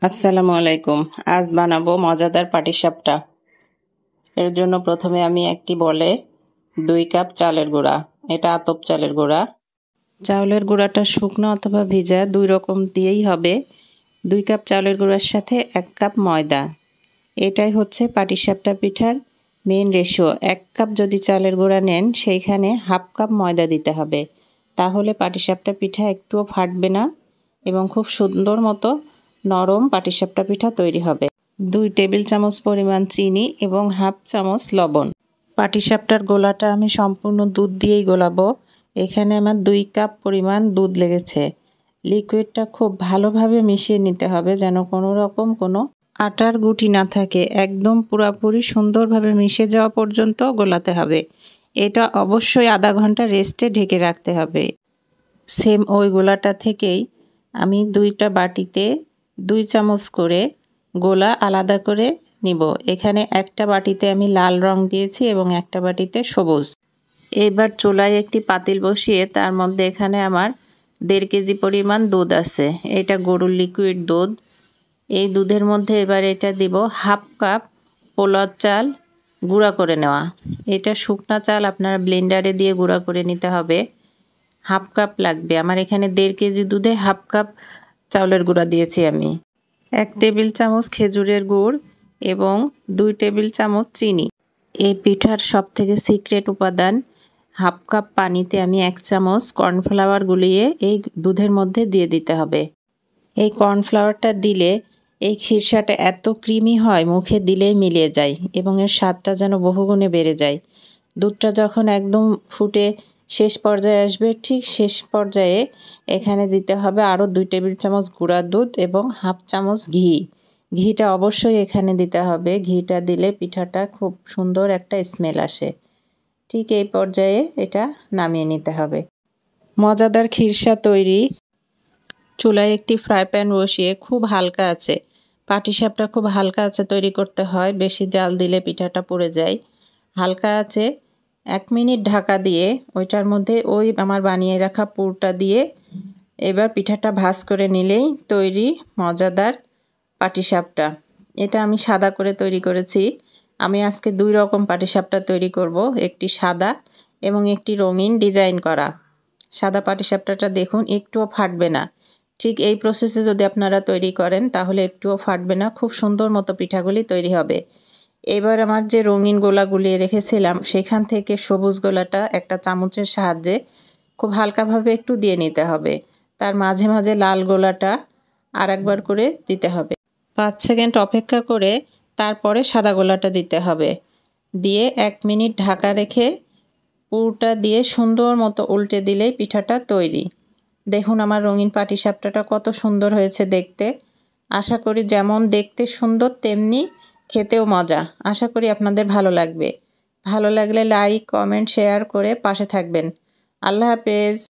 আসসালামু আলাইকুম। আজ বানাবো মজাদার পাটিসাপটা। এর জন্য প্রথমে আমি একটি বলে 2 কাপ চালের গুঁড়া, এটা আতপ চালের গুঁড়া। চাউলের গুঁড়াটা শুকনো অথবা ভিজা দুই রকম দিয়েই হবে। 2 কাপ চালের গুঁড়ার সাথে 1 কাপ ময়দা। এটাই হচ্ছে পাটিসাপটা পিঠার মেন রেশিও। 1 কাপ যদি চালের গুঁড়া নেন সেইখানে হাফ কাপ ময়দা দিতে হবে, তাহলে পাটিসাপটা পিঠা একটুও ফাটবে না এবং খুব সুন্দর মতো নরম পাটিসাপটা পিঠা তৈরি হবে। 2 টেবিল চামচ পরিমাণ চিনি এবং হাফ চামচ লবণ। পাটিসাপটার গোলাটা আমি সম্পূর্ণ দুধ দিয়েই গোলাবো। এখানে আমার 2 কাপ পরিমাণ দুধ লেগেছে। লিকুইডটা খুব ভালোভাবে মিশিয়ে নিতে হবে যেন কোনো রকম কোনো আটার গুটি না থাকে। একদম পুরোপুরি সুন্দরভাবে মিশে যাওয়া পর্যন্ত গোলাতে হবে। এটা অবশ্যই আধা ঘন্টা রেস্টে ঢেকে রাখতে হবে। সেম ওই গোলাটা থেকেই আমি 2টা বাটিতে 2 চামচ করে গোলা আলাদা করে নিব। এখানে একটা বাটিতে আমি লাল রং দিয়েছি এবং একটা বাটিতে সবুজ। এবার চুলায় একটি পাতিল বসিয়ে তার মধ্যে এখানে আমার 1.5 কেজি পরিমাণ দুধ আছে। এটা গরুর লিকুইড দুধ। এই দুধের মধ্যে এবার এটা দিব হাফ কাপ পোলাও চাল গুঁড়া করে নেওয়া। এটা শুকনা চাল আপনারা ব্লেন্ডারে দিয়ে গুঁড়া করে নিতে হবে। হাফ কাপ লাগবে। আমার এখানে 1.5 কেজি দুধে হাফ কাপ চাউলের গুঁড়া দিয়েছি আমি। 1 টেবিল চামচ খেজুরের গুড় এবং 2 টেবিল চামচ চিনি। এই পিঠার সবথেকে সিক্রেট উপাদান, হাফ কাপ পানিতে আমি 1 চামচ কর্নফ্লাওয়ার গুলিয়ে এই দুধের মধ্যে দিয়ে দিতে হবে। এই কর্নফ্লাওয়ারটা দিলে এই খিরসাটা এত ক্রিমি হয় মুখে দিলেই মিলিয়ে যায় এবং এর স্বাদটা যেন বহুগুণে বেড়ে যায়। দুধটা যখন একদম ফুটে শেষ পর্যায়ে আসবে, ঠিক শেষ পর্যায়ে এখানে দিতে হবে আরও 2 টেবিল চামচ গুঁড়া দুধ এবং হাফ চামচ ঘি। ঘিটা অবশ্যই এখানে দিতে হবে। ঘিটা দিলে পিঠাটা খুব সুন্দর একটা স্মেল আসে। ঠিক এই পর্যায়ে এটা নামিয়ে নিতে হবে। মজাদার খিরসা তৈরি। চুলায় একটি ফ্রাই প্যান বসিয়ে খুব হালকা আছে, পাটিসাপটা খুব হালকা আছে তৈরি করতে হয়, বেশি জাল দিলে পিঠাটা পুড়ে যায়। হালকা আছে 1 মিনিট ঢাকা দিয়ে ওইটার মধ্যে ওই আমার বানিয়ে রাখা পুরটা দিয়ে এবার পিঠাটা ভাজ করে নিলেই তৈরি মজাদার পাটিসাপটা। এটা আমি সাদা করে তৈরি করেছি। আমি আজকে 2 রকম পাটিসাপটা তৈরি করব, একটি সাদা এবং একটি রঙিন ডিজাইন করা। সাদা পাটিসাপটাটা দেখুন একটুও ফাটবে না। ঠিক এই প্রসেসে যদি আপনারা তৈরি করেন তাহলে একটুও ফাটবে না, খুব সুন্দর মতো পিঠাগুলি তৈরি হবে। এবার আমার যে রঙিন গোলা গুলিয়ে রেখেছিলাম সেখান থেকে সবুজ গোলাটা একটা চামচের সাহায্যে খুব হালকাভাবে একটু দিয়ে নিতে হবে। তার মাঝে মাঝে লাল গোলাটা আর একবার করে দিতে হবে। 5 সেকেন্ড অপেক্ষা করে তারপরে সাদা গোলাটা দিতে হবে। দিয়ে 1 মিনিট ঢাকা রেখে পুরটা দিয়ে সুন্দর মতো উল্টে দিলেই পিঠাটা তৈরি। দেখুন আমার রঙিন পাটিসাপটাটা কত সুন্দর হয়েছে দেখতে। আশা করি যেমন দেখতে সুন্দর তেমনি খেতেও মজা। আশা করি আপনাদের ভালো লাগবে। ভালো লাগলে লাইক, কমেন্ট, শেয়ার করে পাশে থাকবেন। আল্লাহ হাফেজ।